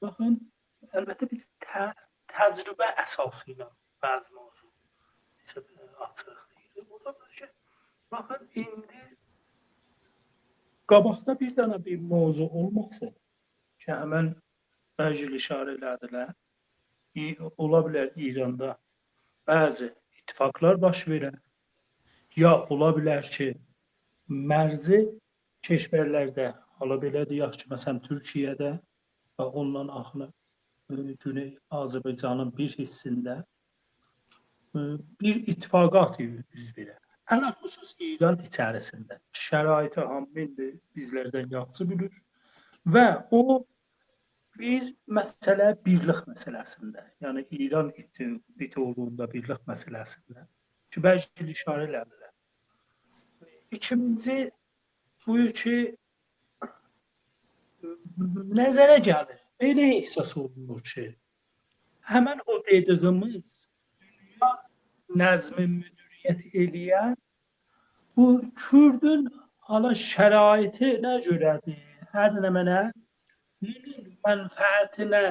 Baxın, əlbəttə biz təcrübə əsası ilə bəzi mövzu açırıq deyirik. Burada bəlkə baxın, indi qabaqda bir dənə bir mövzu olmasa ki, həmən Bəcil işarə elədilər. Ola bilər İranda bəzi ittifaqlar baş verər, ya ola bilər ki, mərzi keşverlərdə, hala belə deyək ki, məsələn Türkiyədə və ondan axını Güney Azərbaycanın bir hissində bir ittifaqa üz verər. Ələlxüsus İran içərisində. Şəraiti hamı indi bizlərdən yaxşı bilir və o bir məsələ birlik məsələsində, yəni İran bütövlüyündə birlik məsələsində ki, bəlkə işarə elədilər. İkinci buyur ki, nəzərə gəlir. Elə ehsas olunur ki, həmən o dediyimiz dünya nəzmi müdiriyyət eləyən bu Kürdün hala şəraitinə görədir. Hər nə mənə bunun mənfəətinə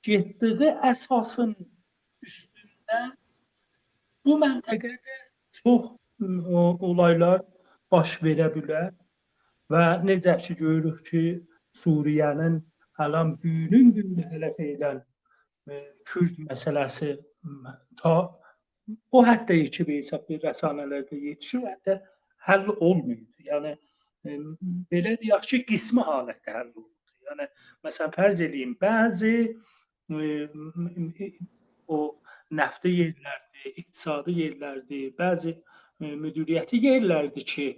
getdiyi əsasın üstündə bu məntəqədə çox olaylar baş verə bilər və necə ki görürük ki, Suriyənin hələn büyünün gündə hələ edən Kürd məsələsi ta o həddə ki, hesab rəsanələrdə yetişir, hətta həll olmuyor. Yəni belə deyək ki, qismi halətdə həll olunur. Yəni məsələn fərz eləyin, bəzi o nəfti yerlərdir, iqtisadi yerlərdir, bəzi müdiriyyəti yerlərdir ki,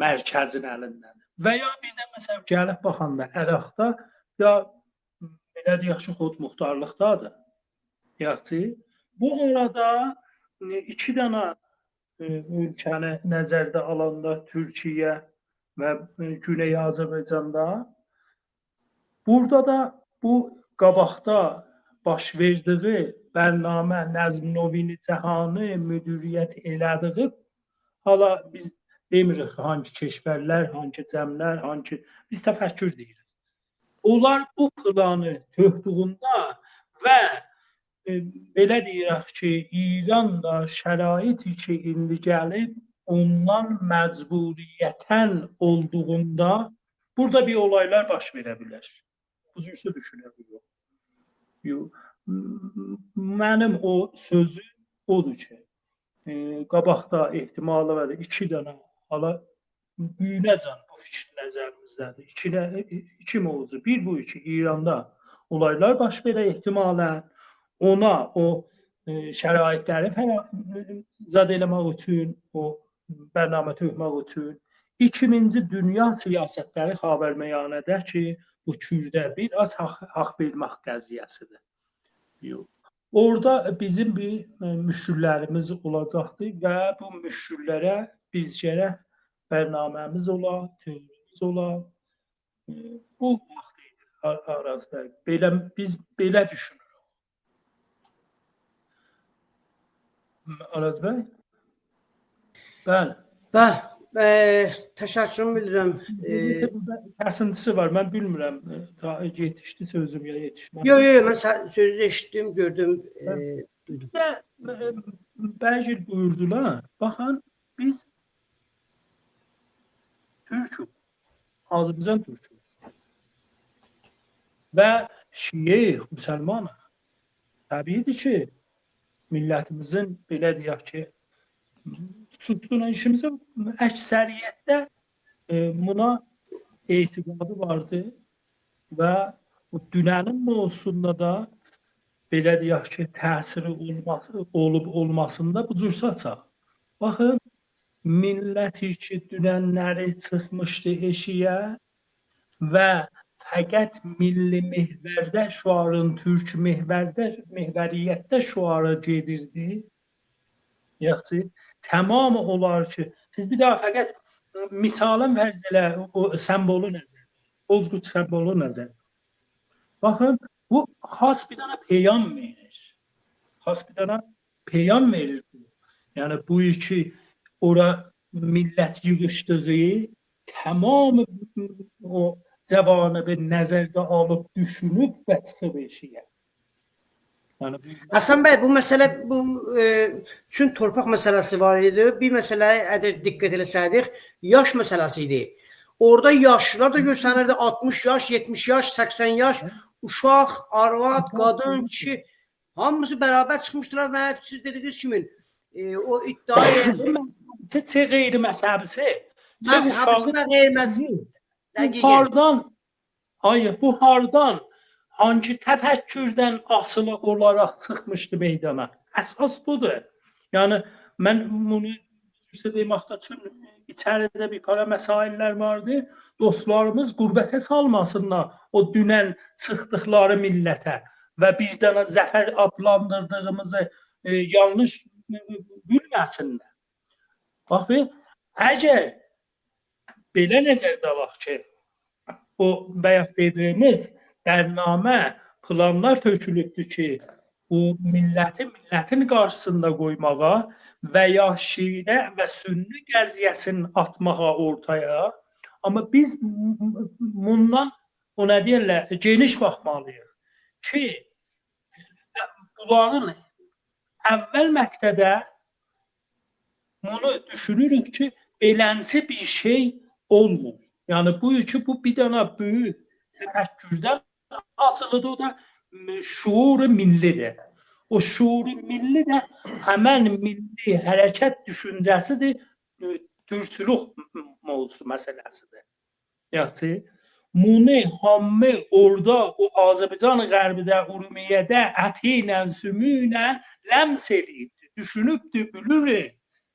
mərkəzin əlindədir. Və ya bir də məsələn gəlib baxanda Ərəqdə ya belə deyək ki, xod muxtarlıqdadır. Yaxşı. Bu arada iki dənə ölkəni nəzərdə alanda Türkiyə və Güney Azərbaycanda burada da bu qabaqda baş verdiyi bərnamə Nəzm-i Cəhanı müdiriyyət elədiyi hala biz demirik hangi keşverlər, hangi cəmlər, hangi biz təfəkkür deyirik. Onlar bu planı töhdüğündə və belə deyirək ki, İran da şəraiti ki, indi gəlib ondan məcburiyyətən olduğunda burada bir olaylar baş verə bilər. Bu cürsə düşünə biliyor. Mənim o sözüm odur ki, qabaqda ehtimalı var iki dənə hala büyünəcən bu fikir nəzərimizdədir. İki mövzu. Bir bu ki, İranda olaylar baş verə ehtimalən ona o şəraitləri zad eləmək üçün, o bərnamə töhmək üçün. İkinci dünya siyasətləri xavərməyanədə ki, bu Kürdə biraz haqq vermək qəziyyəsidir. Orada bizim bir müşküllərimiz olacaqdır və bu müşküllərə biz gərək bərnaməmiz ola, teorimiz ola. Bu vaxt idi Araz bəy. Biz belə düşünürük. Araz bəy? Bəli. Bəli, təşəkkür bildirəm. Kəsintisi var, mən bilmirəm. Yetişdi sözüm ya yetişmədi. Yox, mən sözü eşitdim, gördüm, duydum. Bəzi buyurdular, baxın, biz Türk'ük, Azərbaycan Türk'ük və Şiə, müsəlmanıq. Təbiidir ki, millətimizin belə deyək ki, tutduğun işimizin əksəriyyətdə buna etiqadı vardı və bu dünənin mövzusunda da belə deyək ki, təsiri olmasında bu cür saçaq. Baxın, milləti ki, dünənləri çıxmışdı eşiyə və fəqət milli mehvərdə şüarın, türk mehvəriyyətdə şüarı gedirdi. Yaxşı, tamamı olar ki, siz bir daha fəqət misalın fərz elə o sembolu nəzər, Bozqurd sembolu nəzər. Baxın, bu xas bir dənə peyam verir. Xas bir dənə peyam verir bu. Yəni bu iki ora millət yığışdığı tamamı o cavanı nəzərdə alıb, düşünüb və çıxıb eşiyə. Yəni, Hasan bəy, bu məsələ üçün torpaq məsələsi var idi. Bir məsələyə əgər diqqət eləsəydik, yaş məsələsi idi. Orada yaşlar da göstərirdi 60 yaş, 70 yaş, 80 yaş, uşaq, arvad, qadın, kişi hamısı bərabər çıxmışdılar və siz dediniz kimi o iddiayı çə qeyri-məzhəbisi, məzhəbinə qeyri-məzhəb. bu hardan, hayır, bu hardan, hangi təfəkkürdən asılı olaraq çıxmışdı meydana? Əsas budur. Yəni, mən bunu deməkdə üçün içəridə bir para məsaillər vardı. Dostlarımız qürbətə salmasınlar o dünən çıxdıqları millətə və bir dənə zəfər adlandırdığımızı yanlış bilməsinlər. Baxın, əgər belə nəzərdə alaq ki, o bayaq dediyimiz bərnamə, planlar tökülübdür ki, bu millətin qarşısında qoymağa və ya şiə və sünni qəziyyəsini atmağa ortaya. Amma biz bundan, o nə deyirlər, geniş baxmalıyıq ki, bunların əvvəl məqtədə bunu düşünürük ki, belənsi bir şey olmur. Yəni, bu bir dənə böyük təfəkkürdən asılıdır, o da şuur millidir. O şuur milli də həmən milli hərəkət düşüncəsidir, türkçülük mövzusu məsələsidir. Yəni, bunu hamı orada, o Azərbaycan qərbidə, Urmiyyədə, əti ilə, sümü ilə ləms eləyibdir, düşünübdür, bilür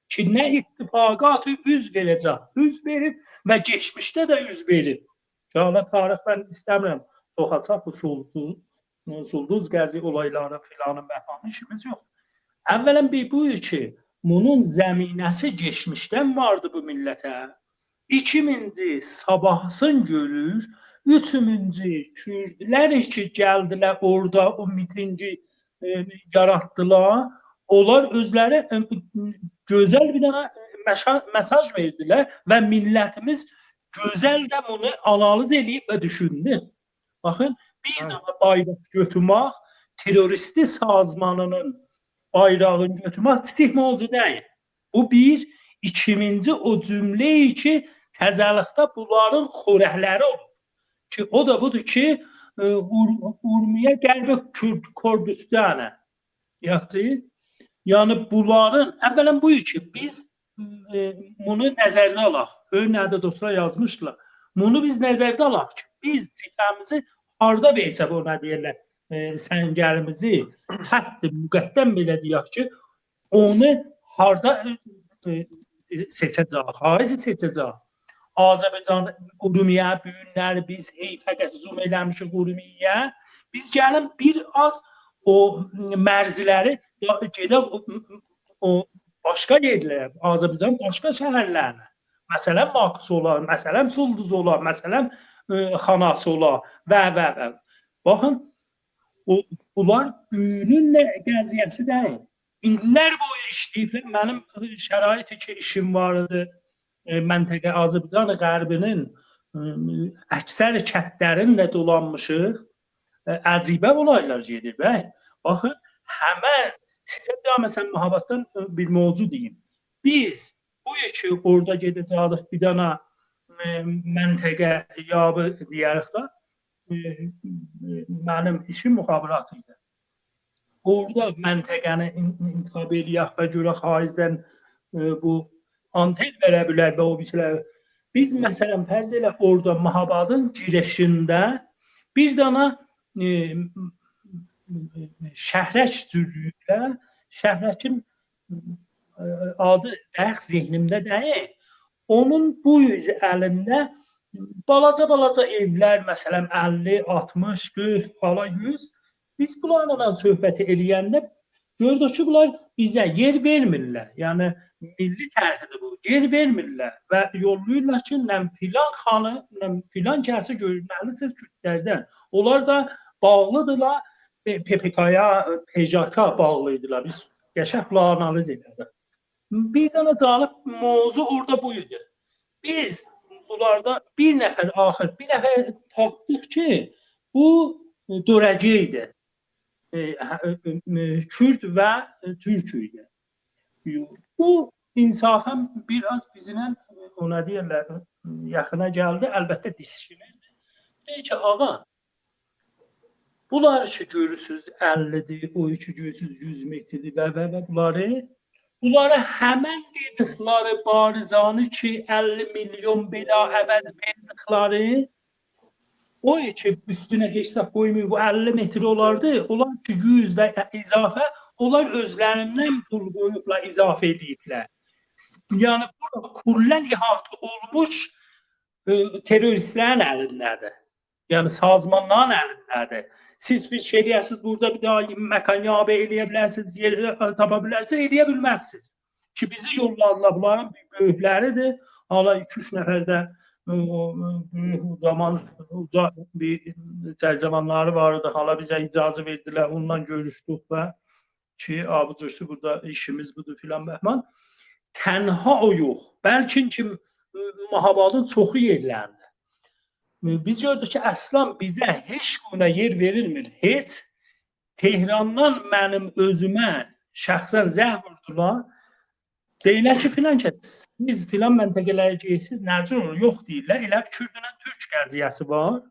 ki, nə ittifaqatı üz verəcək, üz verib və geçmişdə də üz verib. Hala tarix mən istəmirəm, soxacaq bu Sulduz Qəzi olayları filanın məkanı işimiz yox. Əvvələn bir buyur ki, bunun zəminəsi geçmişdən vardı bu millətə. 2000-ci sabahsın görür, 3000-ci Kürdlər ki, gəldilər orada o mitingi yaratdılar. Onlar özləri gözəl bir dənə mesaj verdilər və millətimiz gözəl də bunu analiz edib və düşündü. Baxın, bir dənə bayraq götürmək, teröristi sazmanının bayrağını götürmək kiçik mövzu deyil. Bu bir, ikinci o cümləyi ki, təzəlikdə bunların xörəkləri olur. Ki, o da budur ki, Urmiyə Qərbi Kürdüstanə. Yəni, bunların, əvvələn buyur ki, biz bunu nəzərdə alaq. Önədə dostlar yazmışlar. Bunu biz nəzərdə alaq ki, biz cibhəmizi harda versə bu nə deyirlər, səngərimizi, hətta müqəddəm belə deyək ki, onu harda seçəcək, harici seçəcək. Azərbaycan Urmiyə büyünləri biz fəqət zoom eləmişik Urmiyə. Biz gəlin bir az o mərziləri gedək o başqa yerlərə, Azərbaycan başqa şəhərlərinə. Məsələn, Maqs olar, məsələn, Sulduz olar, məsələn, Xanas olar və. Baxın, bunlar büyünün qəziyyəsi deyil. İllər boyu işləyiblər. Mənim şəraiti ki, işim var idi. Məntəqə Azərbaycan Qərbinin əksər kətlərində dolanmışıq. Əcibə olaylar gedir. Baxın, həmən sizə də məsələn mühabbatdan bir mövzu deyim. Biz bu ki, orada gedəcəyik bir dənə məntəqə yabı deyərək də mənim işim müxabirat idi. Orada məntəqəni intiqab eləyək və görək haizdən bu anten verə bilər və o biçilər. Biz məsələn fərz elə orada mühabbatın girişində bir dənə şəhrək cürüyüklə, şəhrəkin adı dəq zehnimdə deyil. Onun bu yüz əlində balaca evlər, məsələn 50, 60, 40, hala 100. Biz bunlarla söhbəti eləyəndə gördük ki, bunlar bizə yer vermirlər. Yəni milli tərhidir bu. Yer vermirlər və yollayırlar ki, nəm filan xanı, nəm filan kəsi görməlisiz Kürdlərdən. Onlar da bağlıdırlar, PPK-ya, PJK bağlıydılar. Biz qəşəng bunları analiz edirik. Bir dənə cəlib mövzu orada bu idi. Biz bunlarda bir nəfər axır, bir nəfər tapdıq ki, bu dörəcəydi. Kürd və Türk idi. Bu insafən biraz bizimlə ona deyirlər, yaxına gəldi. Əlbəttə diskinirdi. Deyir ki, ağa, bunlar ki görürsünüz 50'dir, o iki görürsünüz 100 metrdir və bunları həmən dedikləri barizanı ki 50 milyon belə əvəz verdikləri o ki üstünə hesab koymuyor, bu 50 metre olardı. Onlar ki 100 və izafə, onlar özlərindən pul qoyubla izafə ediblər. Yəni burada kullən ihatı olmuş teröristlərin əlindədir. Yəni sazmanların əlindədir. Siz bir şey deyəsiniz, burada bir daha məkan yabə eləyə bilərsiniz, yer tapa bilərsiniz, eləyə bilməzsiniz. Ki bizi yolladılar, bunların böyükləridir. Hala 2-3 nəfər də zaman bir tərcümanları vardı. Hala bizə icazə verdilər, ondan görüşdük və ki, abucursu burada işimiz budur filan bəhman. Tənha o yox. Bəlkə ki Mahabadın çoxu yerlərində. Biz gördük ki, əslan bizə heç günə yer verilmir. Heç Tehrandan mənim özümə şəxsən zəh vurdular. Deyirlər ki, filan ki, siz filan məntəqələrə geysiz, nəcür olur? Yox deyirlər. Elə Kürdünə Türk qəziyyəsi var.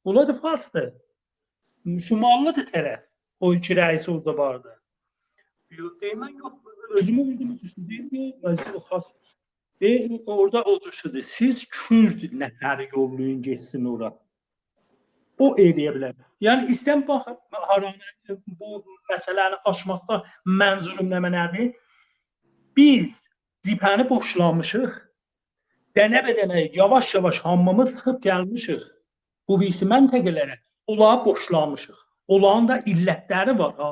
Ola da falsdır. Şumallıdır tərəf. O iki rəis orada vardı. Deyirmən, yox, özümü bildim, deyirmən, orada olursudur. Siz Kürd nəfəri yollayın, geçsin ora. O eləyə bilər. Yəni istəyən baxın, bu məsələni aşmaqda mənzurum nədir? Biz cibhəni boşlamışıq. Dənə-bədənə yavaş-yavaş hammamız çıxıb gəlmişik. Bu birisi məntəqələrə. Onları boşlamışıq. Onların da illətləri var. Ha?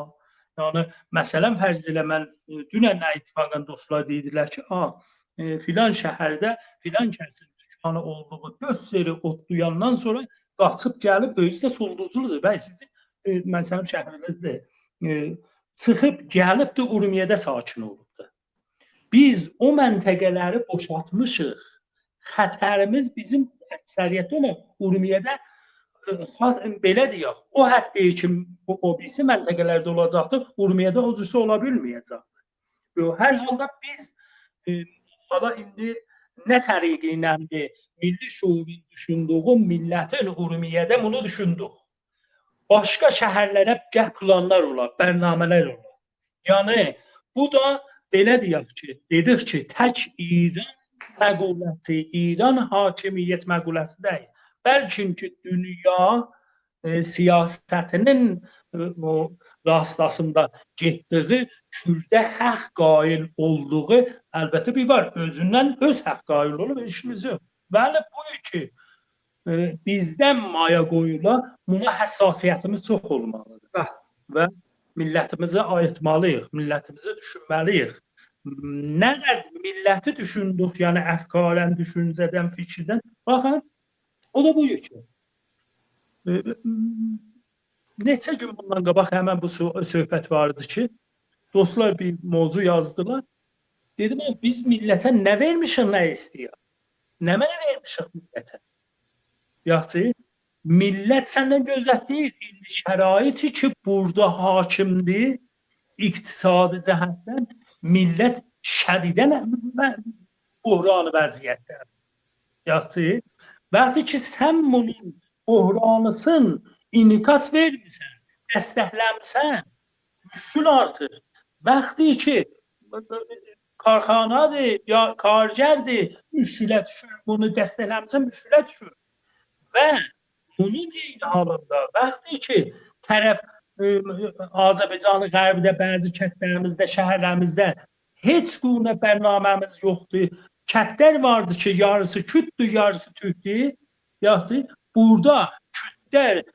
Yəni, məsələn, fərz elə mən dünən nə ittifaqın dostlar deyirlər ki, filan şəhərdə filan kəsin dükkanı olduğu 4 seri otlayandan sonra qaçıb gəlib, özü də solduzludur. Bəli, sizin məsələn şəhərinizdir. Çıxıb gəlib də Urmiyədə sakin olubdur. Biz o məntəqələri boşaltmışıq. Xətərimiz bizim əksəriyyətdə olan Urmiyədə belə deyək, o həddəyə ki, o birisi məntəqələrdə olacaqdır, Urmiyədə o cüsə ola bilməyəcəkdir. Hər halda biz indi nə təriqi iləndir? Milli şuurun düşündüğü millətin Urmiyədə bunu düşündük. Başqa şəhərlərə gəh planlar olar, bərnamələr olar. Yəni, bu da belə deyək ki, dedik ki, tək İran məquləsi, İran hakimiyyət məquləsi deyil. Bəlkə ki, dünya siyasətinin rastasında getdiyi, Kürdə haqq qail olduğu əlbəttə bir var. Özündən öz haqq qail olub, işimiz yox. Bəli, bu ki, bizdən maya qoyula, buna həssasiyyətimiz çox olmalıdır. Və millətimizi ayıtmalıyıq, millətimizi düşünməliyik. Nə qədər milləti düşündük, yəni əfkarən, düşüncədən, fikirdən, baxın, o da bu ki. Neçə gün bundan qabaq həmən bu söhbət vardı ki, dostlar bir mövzu yazdılar. Dedim, biz millətə nə vermişik, nə istəyək? Nə mənə vermişik millətə? Yaxşı, millət səndən gözlətdir. İndi şəraiti ki, burada hakimdir, iqtisadi cəhətdən millət şədidən buhranı vəziyyətdə. Yaxşı, bəli ki, sən bunun buhranısın, inikas vermirsən, dəstəkləmirsən, müşkül artır. Bəxti ki, karxanadır, ya kargərdir, müşkülə düşür, bunu dəstəkləmirsən, müşkülə düşür. Və bunun eyni halında, bəxti ki, tərəf Azərbaycanın qərbdə bəzi kətlərimizdə, şəhərlərimizdə heç quruna bərnaməmiz yoxdur. Kətlər vardı ki, yarısı Kürdür, yarısı Türkdür. Yaxşı, burada Kürdlər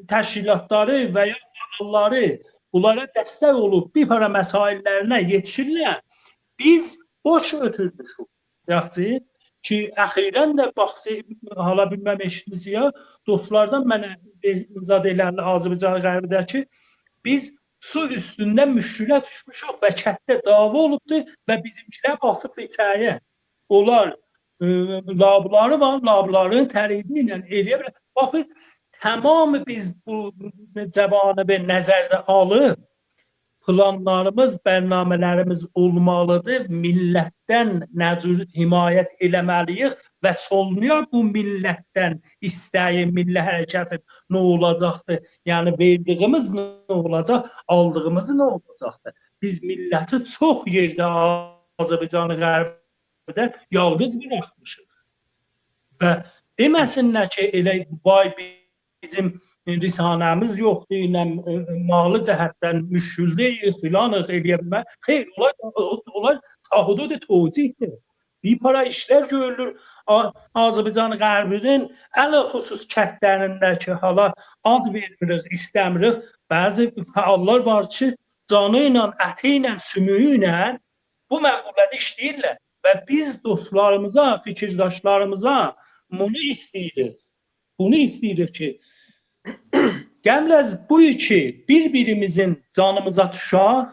təşkilatları və ya fəalları bunlara dəstək olub bir para məsaillərinə yetişirlər. Biz boş ötürmüşük. Yaxşı, ki, əxirən də hala bilməm eşitmişsiniz ya, dostlardan mənə izad eləndi Azərbaycan qərbdə ki, biz su üstündə müşkülə düşmüşük və kətdə dava olubdur və bizimkilər basıb içəriyə. Onlar labları var, labların təribi ilə eləyə bilər. Baxın, tamamı biz bu cəvanəbi nəzərdə alıb, planlarımız, bərnamələrimiz olmalıdır. Millətdən nə cür himayət eləməliyik və solmuyor bu millətdən istəyi, milli hərəkətin nə olacaqdır? Yəni verdiyimiz nə olacaq, aldığımız nə olacaqdır? Biz milləti çox yerdə Azərbaycanı Qərbidə yalnız bırakmışıq. Və deməsinlər ki, elə vay bizim risanəmiz yoxdur, malı cəhətdən müşküldəyik, filanıq eləyə bilmək. Xeyr, onlar tahudud tozihdir. Bir para işlər görülür. Azərbaycan Qərbinin ələlxüsus kəndlərindəki hala ad vermirik, istəmirik. Bəzi fəallar var ki, canı ilə, əti ilə, sümüyü ilə bu məqulədə işləyirlər. Və biz dostlarımıza, fikirdaşlarımıza bunu istəyirik. Bunu istəyirik ki, gəlməz bu iki bir-birimizin canımıza düşər.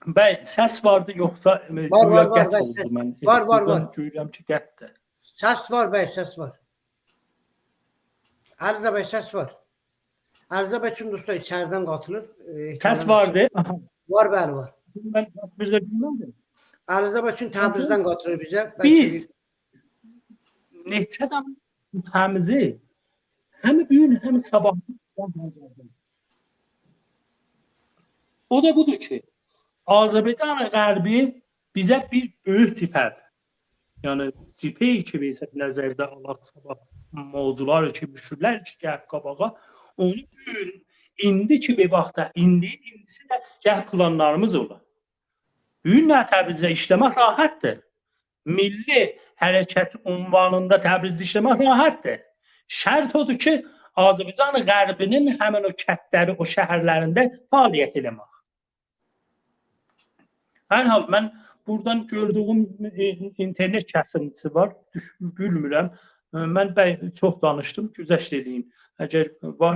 Bəy, səs vardı yoxsa var, səs. Var. Görürəm ki, qətdir. Səs var, bəy, səs var. Ərzə bəy, səs var. Ərzə bəy üçün dostlar içəridən qatılır. Səs vardı. Var, bəli, var. Mən bizə bilmədim. Ərzə bəy üçün Təbrizdən qatılır bizə. Biz neçədən təmizi həm gün, həm sabah. O da budur ki, Azərbaycan Qərbi bizə bir böyük tipədir. Yəni tipi ki, biz nəzərdə alaq sabah mövzular ki, müşküllər ki, gəl qabağa, onu gün, indi ki, bir vaxtda, indisi də gəl planlarımız olur. Günlə Təbrizdə işləmək rahatdır. Milli hərəkət ünvanında Təbrizdə işləmək rahatdır. Şərt odur ki, Azərbaycan Qərbinin həmin o kətləri, o şəhərlərində fəaliyyət eləmək. Hər hal, mən buradan gördüyüm internet kəsintisi var, bilmirəm. Mən bəy çox danışdım, güzəşt edeyim. Əgər var